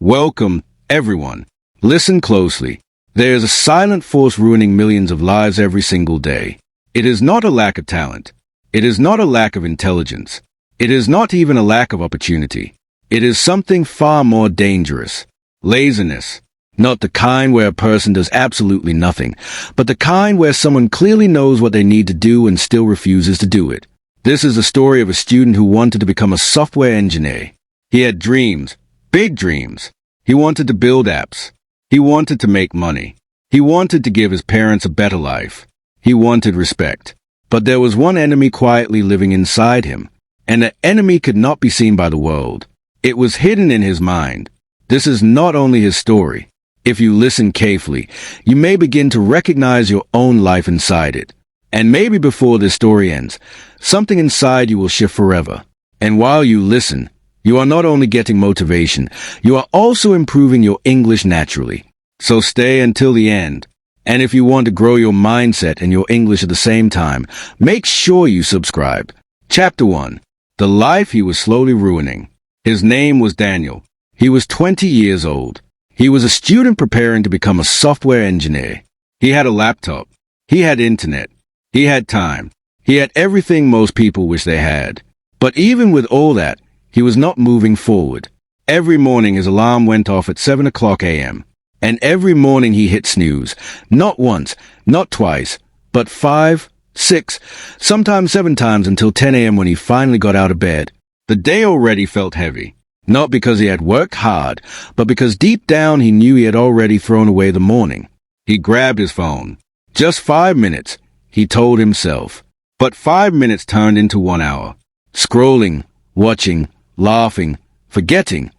Welcome, everyone. Listen closely. There is a silent force ruining millions of lives every single day. It is not a lack of talent. It is not a lack of intelligence. It is not even a lack of opportunity. It is something far more dangerous. Laziness. Not the kind where a person does absolutely nothing, but the kind where someone clearly knows what they need to do and still refuses to do it. This is the story of a student who wanted to become a software engineer. He had dreams, big dreams. He wanted to build apps. He wanted to make money. He wanted to give his parents a better life. He wanted respect. But there was one enemy quietly living inside him, and the enemy could not be seen by the world. It was hidden in his mind. This is not only his story. If you listen carefully, you may begin to recognize your own life inside it. And maybe before this story ends, something inside you will shift forever. And while you listen, you are not only getting motivation, you are also improving your English naturally. So stay until the end. And if you want to grow your mindset and your English at the same time, make sure you subscribe. Chapter 1. The life he was slowly ruining. His name was Daniel. He was 20 years old. He was a student preparing to become a software engineer. He had a laptop. He had internet. He had time. He had everything most people wish they had. But even with all that, he was not moving forward. Every morning his alarm went off at 7 o'clock a.m. And every morning he hit snooze. Not once, not twice, but 5, 6, sometimes 7 times until 10 a.m. when he finally got out of bed. The day already felt heavy. Not because he had worked hard, but because deep down he knew he had already thrown away the morning. He grabbed his phone. Just 5 minutes, he told himself. But 5 minutes turned into 1 hour. Scrolling, watching, laughing, forgetting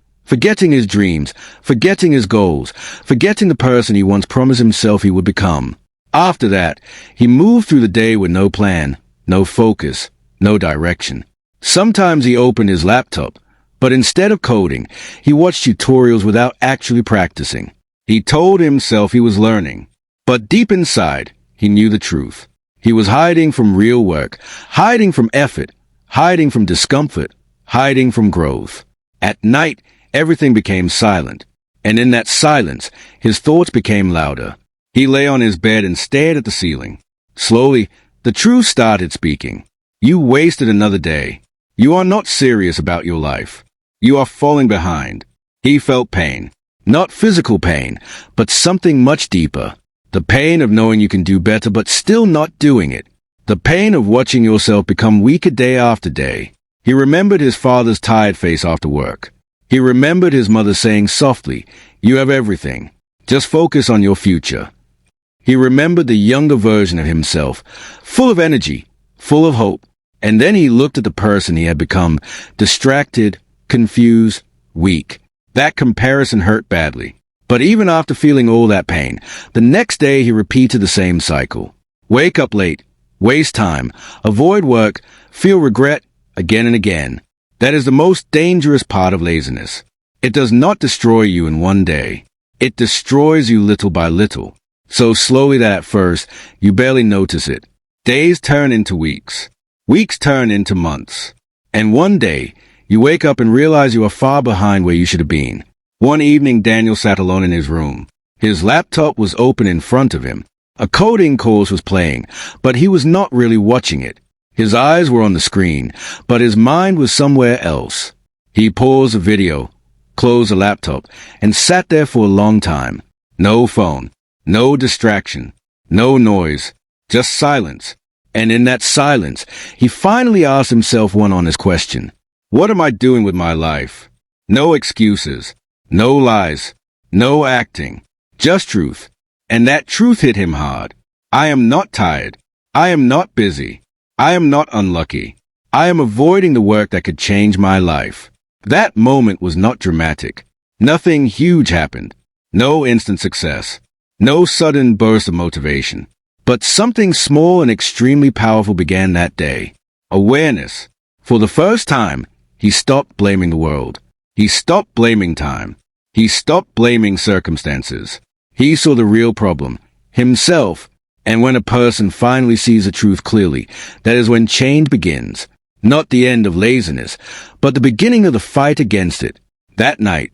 his dreams, forgetting his goals, forgetting the person he once promised himself he would become. After that, he moved through the day with no plan, no focus, no direction. Sometimes he opened his laptop, but instead of coding, he watched tutorials without actually practicing. He told himself he was learning, but deep inside, he knew the truth. He was hiding from real work, hiding from effort, hiding from discomfort, hiding from growth. At night, everything became silent, and in that silence, his thoughts became louder. He lay on his bed and stared at the ceiling. Slowly, the truth started speaking. You wasted another day. You are not serious about your life. You are falling behind. He felt pain. Not physical pain, but something much deeper. The pain of knowing you can do better but still not doing it. The pain of watching yourself become weaker day after day. He remembered his father's tired face after work. He remembered his mother saying softly, "You have everything. Just focus on your future." He remembered the younger version of himself, full of energy, full of hope. And then he looked at the person he had become, distracted, confused, weak. That comparison hurt badly. But even after feeling all that pain, the next day he repeated the same cycle. Wake up late, waste time, avoid work, feel regret, again and again. That is the most dangerous part of laziness. It does not destroy you in one day. It destroys you little by little. So slowly that at first, you barely notice it. Days turn into weeks. Weeks turn into months. And one day, you wake up and realize you are far behind where you should have been. One evening, Daniel sat alone in his room. His laptop was open in front of him. A coding course was playing, but he was not really watching it. His eyes were on the screen, but his mind was somewhere else. He paused the video, closed the laptop, and sat there for a long time. No phone, no distraction, no noise, just silence. And in that silence, he finally asked himself one honest question. What am I doing with my life? No excuses, no lies, no acting, just truth. And that truth hit him hard. I am not tired. I am not busy. I am not unlucky. I am avoiding the work that could change my life. That moment was not dramatic. Nothing huge happened. No instant success. No sudden burst of motivation. But something small and extremely powerful began that day. Awareness. For the first time, he stopped blaming the world. He stopped blaming time. He stopped blaming circumstances. He saw the real problem, himself. And when a person finally sees the truth clearly, that is when change begins. Not the end of laziness, but the beginning of the fight against it. That night,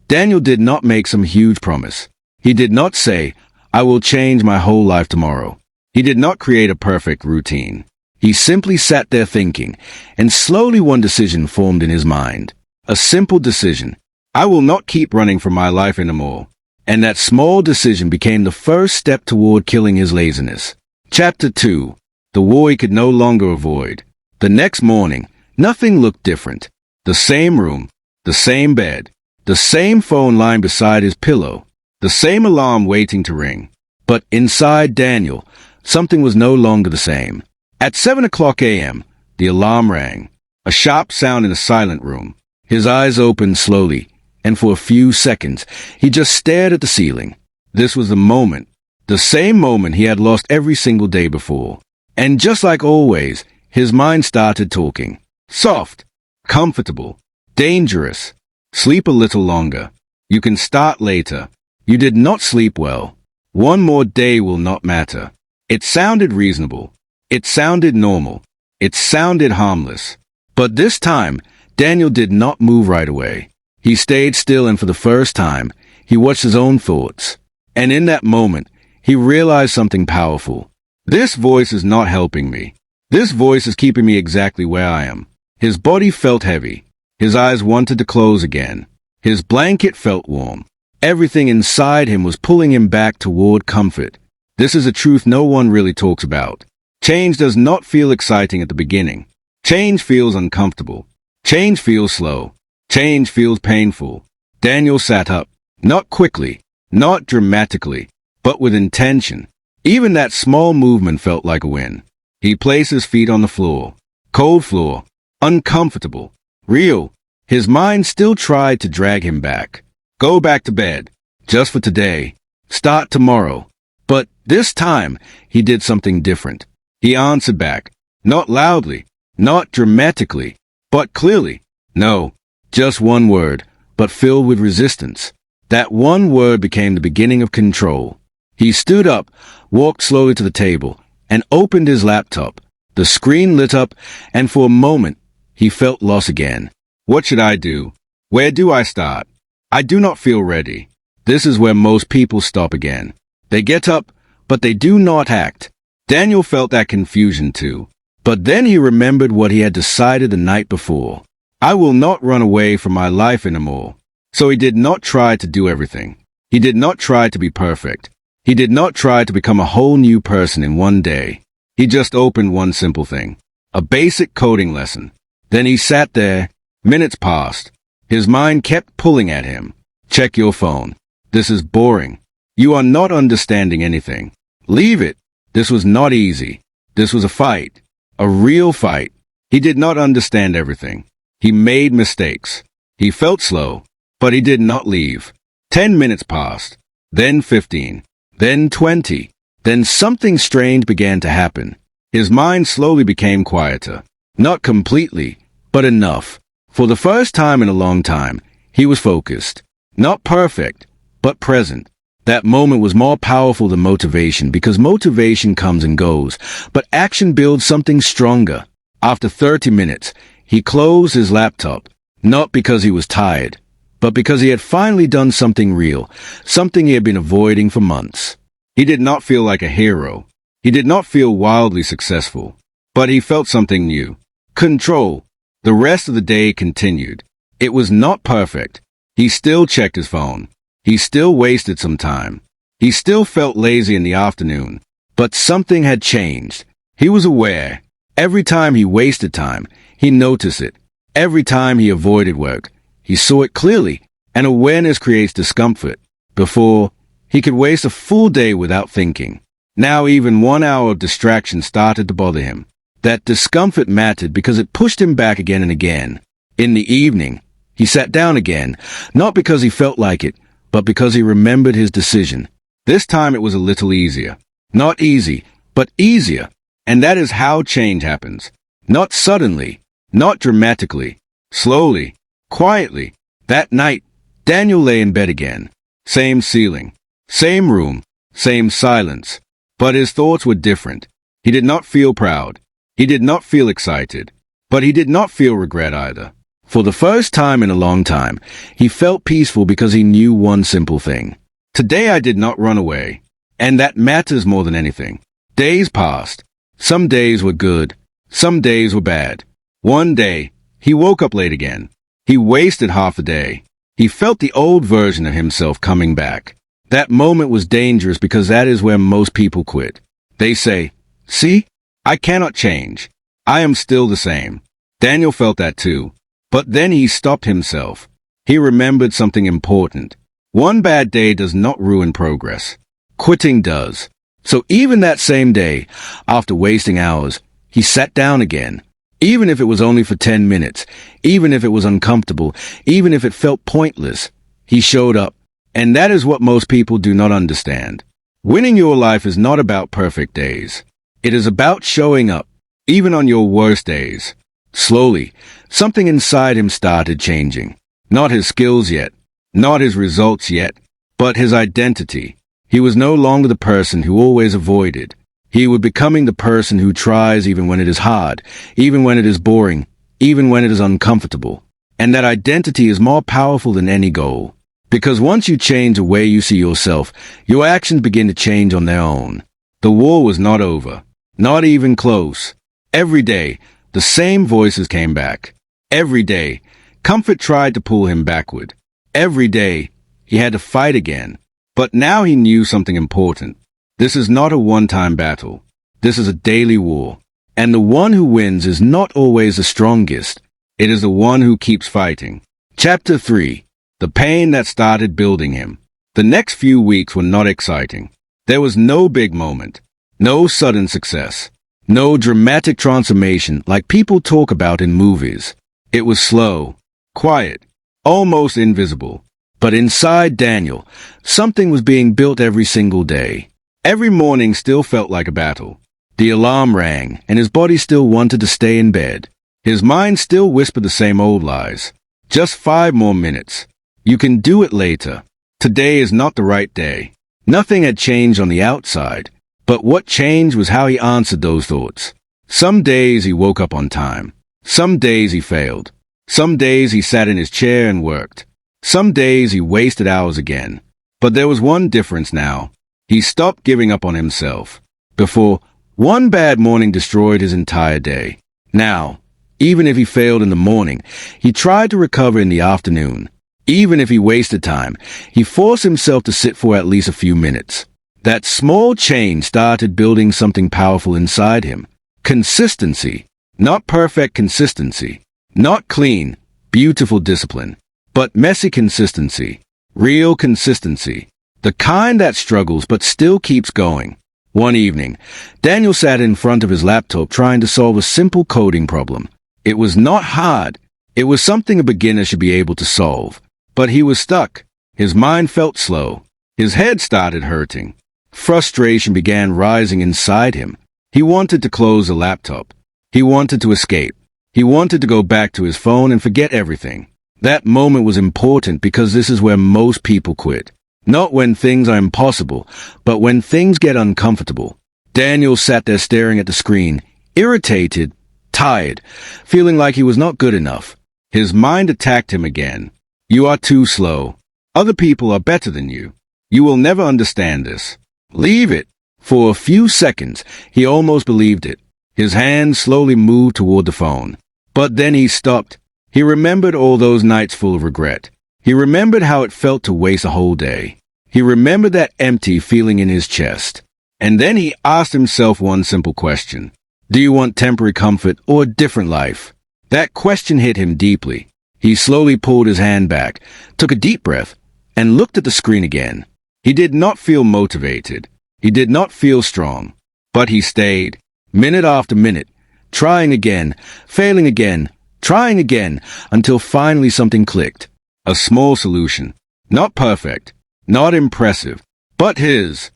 Daniel did not make some huge promise. He did not say, "I will change my whole life tomorrow." He did not create a perfect routine. He simply sat there thinking, and slowly one decision formed in his mind. A simple decision. I will not keep running from my life anymore. And that small decision became the first step toward killing his laziness. Chapter 2. The war he could no longer avoid. The next morning, nothing looked different. The same room, the same bed, the same phone lying beside his pillow, the same alarm waiting to ring. But inside Daniel, something was no longer the same. At 7 a.m., the alarm rang. A sharp sound in a silent room. His eyes opened slowly, and for a few seconds, he just stared at the ceiling. This was the same moment he had lost every single day before. And just like always, his mind started talking. Soft, comfortable, dangerous. Sleep a little longer. You can start later. You did not sleep well. One more day will not matter. It sounded reasonable. It sounded normal. It sounded harmless. But this time, Daniel did not move right away. He stayed still, and for the first time, he watched his own thoughts. And in that moment, he realized something powerful. This voice is not helping me. This voice is keeping me exactly where I am. His body felt heavy. His eyes wanted to close again. His blanket felt warm. Everything inside him was pulling him back toward comfort. This is a truth no one really talks about. Change does not feel exciting at the beginning. Change feels uncomfortable. Change feels slow. Change feels painful. Daniel sat up. Not quickly, not dramatically, but with intention. Even that small movement felt like a win. He placed his feet on the floor. Cold floor. Uncomfortable. Real. His mind still tried to drag him back. Go back to bed. Just for today. Start tomorrow. But this time, he did something different. He answered back. Not loudly. Not dramatically. But clearly. No. Just one word, but filled with resistance. That one word became the beginning of control. He stood up, walked slowly to the table, and opened his laptop. The screen lit up, and for a moment, he felt lost again. What should I do? Where do I start? I do not feel ready. This is where most people stop again. They get up, but they do not act. Daniel felt that confusion too. But then he remembered what he had decided the night before. I will not run away from my life anymore. So he did not try to do everything. He did not try to be perfect. He did not try to become a whole new person in one day. He just opened one simple thing. A basic coding lesson. Then he sat there. Minutes passed. His mind kept pulling at him. Check your phone. This is boring. You are not understanding anything. Leave it. This was not easy. This was a fight. A real fight. He did not understand everything. He made mistakes. He felt slow, but he did not leave. 10 minutes passed. Then 15. Then 20. Then something strange began to happen. His mind slowly became quieter. Not completely, but enough. For the first time in a long time, he was focused. Not perfect, but present. That moment was more powerful than motivation, because motivation comes and goes, but action builds something stronger. After 30 minutes, he closed his laptop, not because he was tired, but because he had finally done something real, something he had been avoiding for months. He did not feel like a hero. He did not feel wildly successful, but he felt something new. Control. The rest of the day continued. It was not perfect. He still checked his phone. He still wasted some time. He still felt lazy in the afternoon. But something had changed. He was aware. Every time he wasted time, he noticed it. Every time he avoided work, he saw it clearly. And awareness creates discomfort. Before, he could waste a full day without thinking. Now even 1 hour of distraction started to bother him. That discomfort mattered because it pushed him back again and again. In the evening, he sat down again, not because he felt like it, but because he remembered his decision. This time it was a little easier. Not easy, but easier. And that is how change happens. Not suddenly, not dramatically, slowly, quietly. That night, Daniel lay in bed again. Same ceiling, same room, same silence. But his thoughts were different. He did not feel proud. He did not feel excited. But he did not feel regret either. For the first time in a long time, he felt peaceful because he knew one simple thing. Today I did not run away. And that matters more than anything. Days passed. Some days were good. Some days were bad. One day, he woke up late again. He wasted half a day. He felt the old version of himself coming back. That moment was dangerous because that is where most people quit. They say, "See, I cannot change. I am still the same." Daniel felt that too. But then he stopped himself. He remembered something important. One bad day does not ruin progress. Quitting does. So even that same day, after wasting hours, he sat down again. Even if it was only for 10 minutes, even if it was uncomfortable, even if it felt pointless, he showed up. And that is what most people do not understand. Winning your life is not about perfect days. It is about showing up, even on your worst days. Slowly, something inside him started changing. Not his skills yet, not his results yet, but his identity. He was no longer the person who always avoided. He was becoming the person who tries even when it is hard, even when it is boring, even when it is uncomfortable. And that identity is more powerful than any goal. Because once you change the way you see yourself, your actions begin to change on their own. The war was not over. Not even close. Every day, the same voices came back. Every day, comfort tried to pull him backward. Every day, he had to fight again. But now he knew something important. This is not a one-time battle. This is a daily war. And the one who wins is not always the strongest. It is the one who keeps fighting. Chapter 3. The pain that started building him. The next few weeks were not exciting. There was no big moment. No sudden success. No dramatic transformation like people talk about in movies. It was slow, quiet, almost invisible. But inside Daniel, something was being built every single day. Every morning still felt like a battle. The alarm rang, and his body still wanted to stay in bed. His mind still whispered the same old lies. Just 5 more minutes. You can do it later. Today is not the right day. Nothing had changed on the outside, but what changed was how he answered those thoughts. Some days he woke up on time. Some days he failed. Some days he sat in his chair and worked. Some days he wasted hours again. But there was one difference now. He stopped giving up on himself. Before, one bad morning destroyed his entire day. Now, even if he failed in the morning, he tried to recover in the afternoon. Even if he wasted time, he forced himself to sit for at least a few minutes. That small change started building something powerful inside him. Consistency. Not perfect consistency. Not clean, beautiful discipline. But messy consistency. Real consistency. The kind that struggles but still keeps going. One evening, Daniel sat in front of his laptop trying to solve a simple coding problem. It was not hard. It was something a beginner should be able to solve. But he was stuck. His mind felt slow. His head started hurting. Frustration began rising inside him. He wanted to close the laptop. He wanted to escape. He wanted to go back to his phone and forget everything. That moment was important because this is where most people quit. Not when things are impossible, but when things get uncomfortable. Daniel sat there staring at the screen, irritated, tired, feeling like he was not good enough. His mind attacked him again. You are too slow. Other people are better than you. You will never understand this. Leave it. For a few seconds, he almost believed it. His hand slowly moved toward the phone. But then he stopped. He remembered all those nights full of regret. He remembered how it felt to waste a whole day. He remembered that empty feeling in his chest. And then he asked himself one simple question. Do you want temporary comfort or a different life? That question hit him deeply. He slowly pulled his hand back, took a deep breath, and looked at the screen again. He did not feel motivated. He did not feel strong. But he stayed, minute after minute, trying again, failing again, trying again, until finally something clicked. A small solution. Not perfect, not impressive, but his.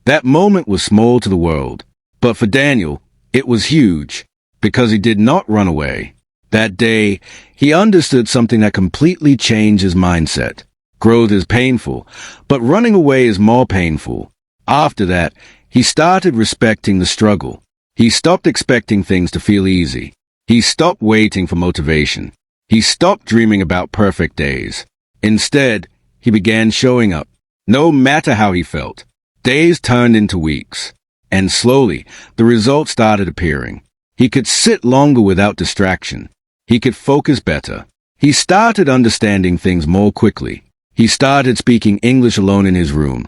That moment was small to the world. But for Daniel, it was huge, because he did not run away. That day, he understood something that completely changed his mindset. Growth is painful, but running away is more painful. After that, he started respecting the struggle. He stopped expecting things to feel easy. He stopped waiting for motivation. He stopped dreaming about perfect days. Instead, he began showing up, no matter how he felt. Days turned into weeks, and slowly, the results started appearing. He could sit longer without distraction. He could focus better. He started understanding things more quickly. He started speaking English alone in his room,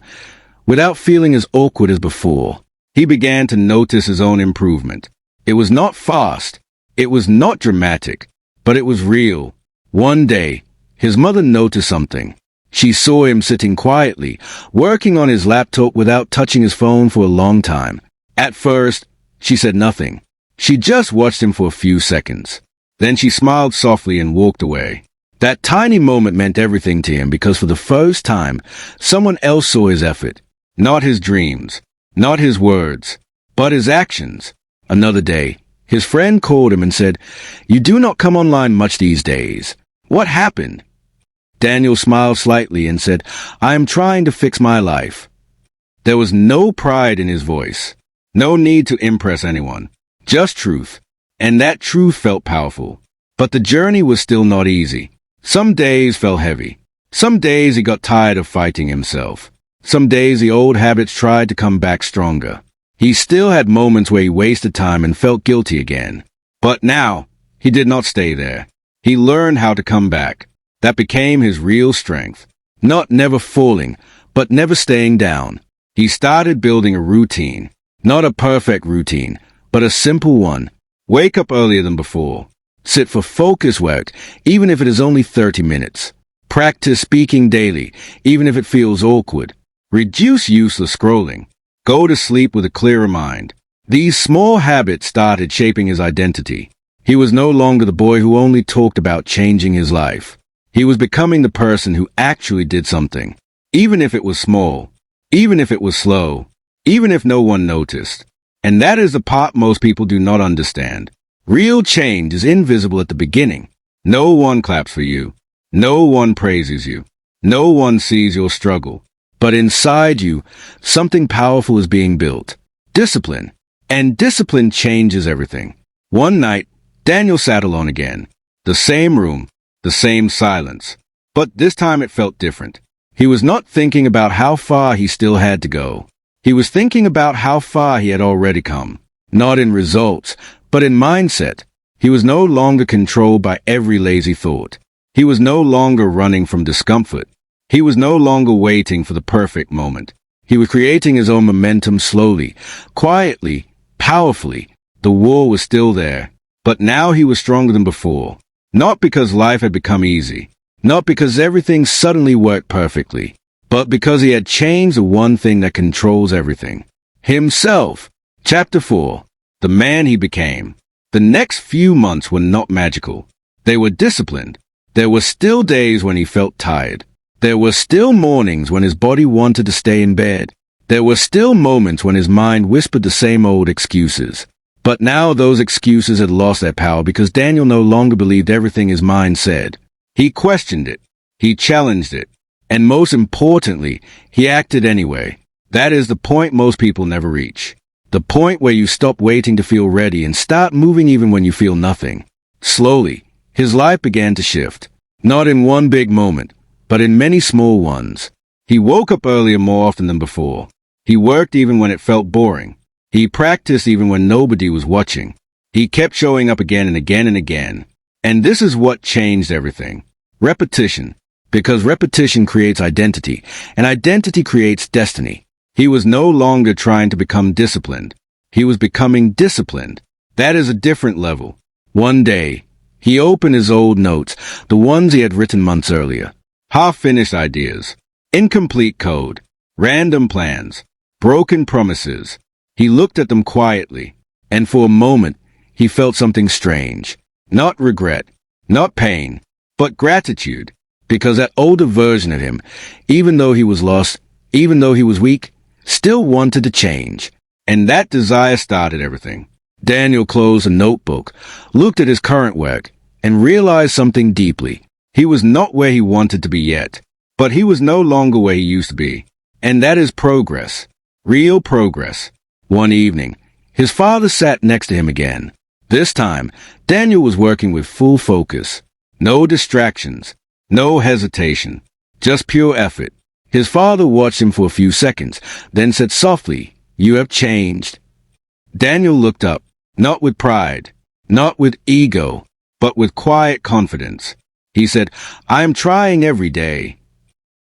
without feeling as awkward as before. He began to notice his own improvement. It was not fast. It was not dramatic, but it was real. One day, his mother noticed something. She saw him sitting quietly, working on his laptop without touching his phone for a long time. At first, she said nothing. She just watched him for a few seconds. Then she smiled softly and walked away. That tiny moment meant everything to him because for the first time, someone else saw his effort. Not his dreams, not his words, but his actions. Another day, his friend called him and said, "You do not come online much these days. What happened?" Daniel smiled slightly and said, "I am trying to fix my life." There was no pride in his voice, no need to impress anyone, just truth. And that truth felt powerful. But the journey was still not easy. Some days felt heavy. Some days he got tired of fighting himself. Some days the old habits tried to come back stronger. He still had moments where he wasted time and felt guilty again. But now, he did not stay there. He learned how to come back. That became his real strength. Not never falling, but never staying down. He started building a routine. Not a perfect routine, but a simple one. Wake up earlier than before. Sit for focus work, even if it is only 30 minutes. Practice speaking daily, even if it feels awkward. Reduce useless scrolling. Go to sleep with a clearer mind. These small habits started shaping his identity. He was no longer the boy who only talked about changing his life. He was becoming the person who actually did something. Even if it was small. Even if it was slow. Even if no one noticed. And that is the part most people do not understand. Real change is invisible at the beginning. No one claps for you. No one praises you. No one sees your struggle. But inside you, something powerful is being built. Discipline. And discipline changes everything. One night, Daniel sat alone again. The same room, the same silence. But this time it felt different. He was not thinking about how far he still had to go. He was thinking about how far he had already come. Not in results, but in mindset. He was no longer controlled by every lazy thought. He was no longer running from discomfort. He was no longer waiting for the perfect moment. He was creating his own momentum slowly, quietly, powerfully. The war was still there, but now he was stronger than before. Not because life had become easy, not because everything suddenly worked perfectly, but because he had changed the one thing that controls everything. Himself. Chapter 4. The man he became. The next few months were not magical. They were disciplined. There were still days when he felt tired. There were still mornings when his body wanted to stay in bed. There were still moments when his mind whispered the same old excuses. But now those excuses had lost their power because Daniel no longer believed everything his mind said. He questioned it. He challenged it. And most importantly, he acted anyway. That is the point most people never reach. The point where you stop waiting to feel ready and start moving even when you feel nothing. Slowly, his life began to shift. Not in one big moment, but in many small ones. He woke up earlier more often than before. He worked even when it felt boring. He practiced even when nobody was watching. He kept showing up again and again and again. And this is what changed everything. Repetition. Because repetition creates identity, and identity creates destiny. He was no longer trying to become disciplined. He was becoming disciplined. That is a different level. One day, he opened his old notes, the ones he had written months earlier. Half-finished ideas, incomplete code, random plans, broken promises. He looked at them quietly, and for a moment, he felt something strange. Not regret, not pain, but gratitude. Because that older version of him, even though he was lost, even though he was weak, still wanted to change. And that desire started everything. Daniel closed a notebook, looked at his current work, and realized something deeply. He was not where he wanted to be yet, but he was no longer where he used to be. And that is progress. Real progress. One evening, his father sat next to him again. This time, Daniel was working with full focus. No distractions. No hesitation. Just pure effort. His father watched him for a few seconds, then said softly, "You have changed." Daniel looked up, not with pride, not with ego, but with quiet confidence. He said, "I am trying every day."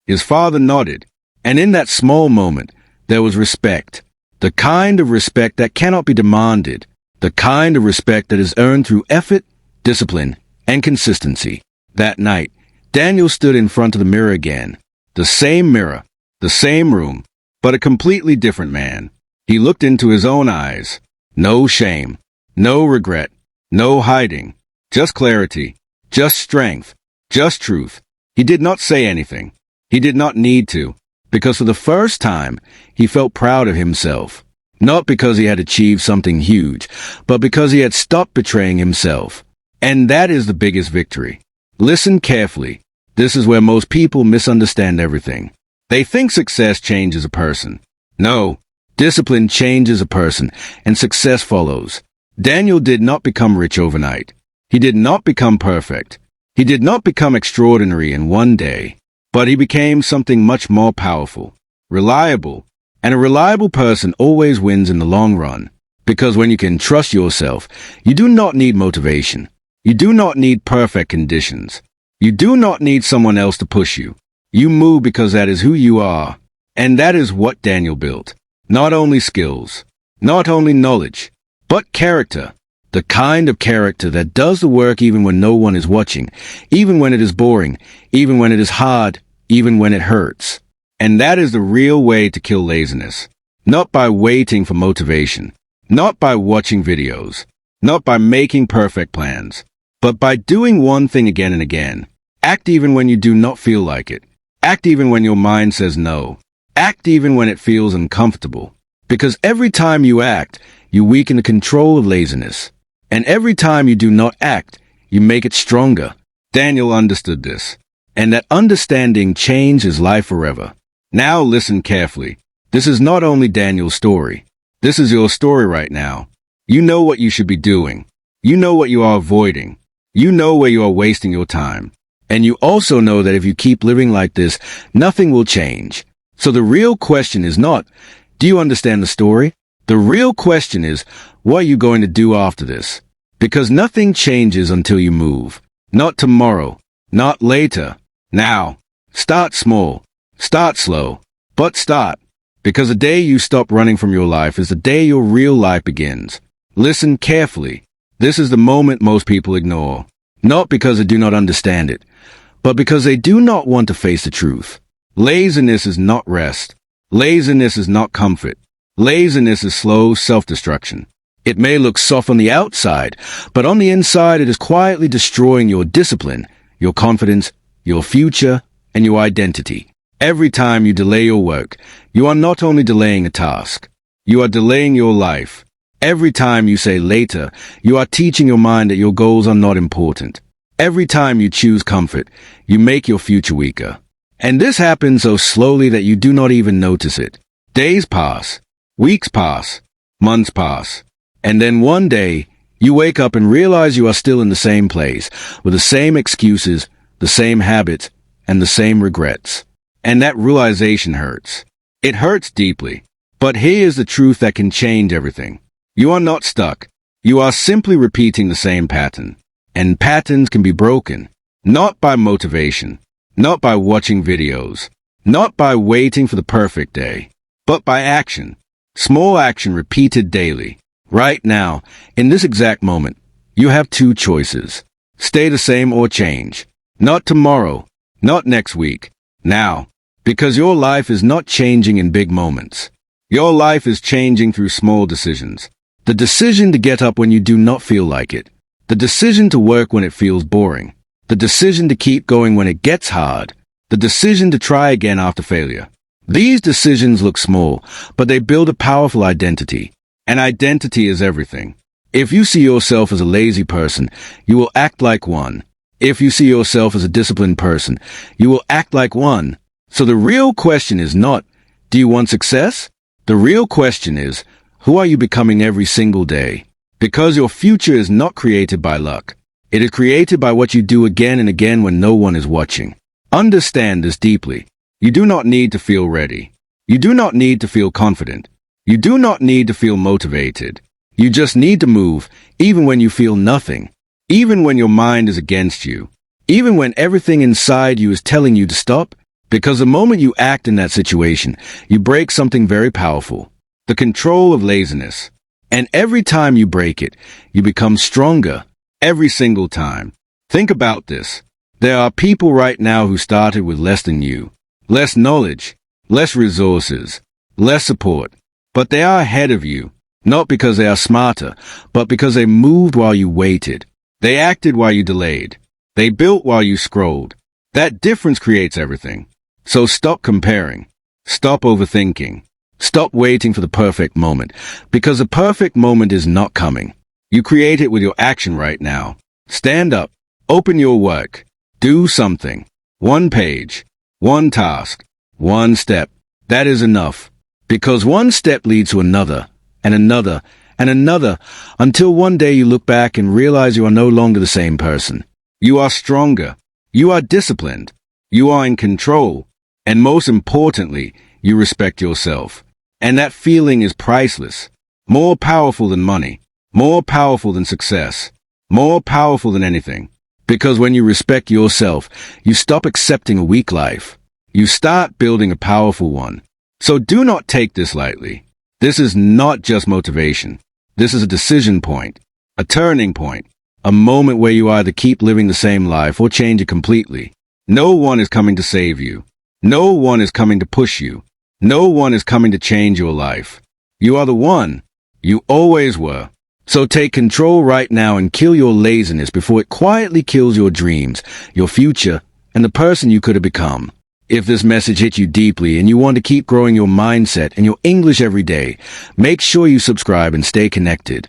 His father nodded, and in that small moment, there was respect. The kind of respect that cannot be demanded. The kind of respect that is earned through effort, discipline, and consistency. That night, Daniel stood in front of the mirror again. The same mirror, the same room, but a completely different man. He looked into his own eyes. No shame, no regret, no hiding. Just clarity, just strength, just truth. He did not say anything. He did not need to, because for the first time, he felt proud of himself. Not because he had achieved something huge, but because he had stopped betraying himself. And that is the biggest victory. Listen carefully. This is where most people misunderstand everything. They think success changes a person. No, discipline changes a person, and success follows. Daniel did not become rich overnight. He did not become perfect. He did not become extraordinary in one day. But he became something much more powerful, reliable, and a reliable person always wins in the long run. Because when you can trust yourself, you do not need motivation. You do not need perfect conditions. You do not need someone else to push you. You move because that is who you are. And that is what Daniel built. Not only skills, not only knowledge, but character. The kind of character that does the work even when no one is watching, even when it is boring, even when it is hard, even when it hurts. And that is the real way to kill laziness. Not by waiting for motivation, not by watching videos, not by making perfect plans, but by doing one thing again and again. Act even when you do not feel like it. Act even when your mind says no. Act even when it feels uncomfortable. Because every time you act, you weaken the control of laziness. And every time you do not act, you make it stronger. Daniel understood this, and that understanding changed his life forever. Now listen carefully. This is not only Daniel's story. This is your story right now. You know what you should be doing. You know what you are avoiding. You know where you are wasting your time. And you also know that if you keep living like this, nothing will change. So the real question is not, do you understand the story? The real question is, what are you going to do after this? Because nothing changes until you move. Not tomorrow. Not later. Now. Start small. Start slow. But start. Because the day you stop running from your life is the day your real life begins. Listen carefully. This is the moment most people ignore. Not because they do not understand it, but because they do not want to face the truth. Laziness is not rest. Laziness is not comfort. Laziness is slow self-destruction. It may look soft on the outside, but on the inside it is quietly destroying your discipline, your confidence, your future, and your identity. Every time you delay your work, you are not only delaying a task, you are delaying your life. Every time you say later, you are teaching your mind that your goals are not important. Every time you choose comfort, you make your future weaker. And this happens so slowly that you do not even notice it. Days pass. Weeks pass, months pass, and then one day, you wake up and realize you are still in the same place, with the same excuses, the same habits, and the same regrets. And that realization hurts. It hurts deeply. But here is the truth that can change everything. You are not stuck. You are simply repeating the same pattern. And patterns can be broken, not by motivation, not by watching videos, not by waiting for the perfect day, but by action. Small action repeated daily. Right now, in this exact moment, you have two choices. Stay the same or change. Not tomorrow, not next week. Now. Because your life is not changing in big moments. Your life is changing through small decisions. The decision to get up when you do not feel like it. The decision to work when it feels boring. The decision to keep going when it gets hard. The decision to try again after failure. These decisions look small, but they build a powerful identity. And identity is everything. If you see yourself as a lazy person, you will act like one. If you see yourself as a disciplined person, you will act like one. So the real question is not, do you want success? The real question is, who are you becoming every single day? Because your future is not created by luck. It is created by what you do again and again when no one is watching. Understand this deeply. You do not need to feel ready. You do not need to feel confident. You do not need to feel motivated. You just need to move, even when you feel nothing. Even when your mind is against you. Even when everything inside you is telling you to stop. Because the moment you act in that situation, you break something very powerful. The control of laziness. And every time you break it, you become stronger. Every single time. Think about this. There are people right now who started with less than you. Less knowledge. Less resources. Less support. But they are ahead of you. Not because they are smarter, but because they moved while you waited. They acted while you delayed. They built while you scrolled. That difference creates everything. So stop comparing. Stop overthinking. Stop waiting for the perfect moment, because the perfect moment is not coming. You create it with your action right now. Stand up. Open your work. Do something. One page. One task. One step. That is enough. Because one step leads to another, and another, and another, until one day you look back and realize you are no longer the same person. You are stronger. You are disciplined. You are in control. And most importantly, you respect yourself. And that feeling is priceless. More powerful than money. More powerful than success. More powerful than anything. Because when you respect yourself, you stop accepting a weak life. You start building a powerful one. So do not take this lightly. This is not just motivation. This is a decision point. A turning point. A moment where you either keep living the same life or change it completely. No one is coming to save you. No one is coming to push you. No one is coming to change your life. You are the one. You always were. So take control right now and kill your laziness before it quietly kills your dreams, your future, and the person you could have become. If this message hit you deeply and you want to keep growing your mindset and your English every day, make sure you subscribe and stay connected.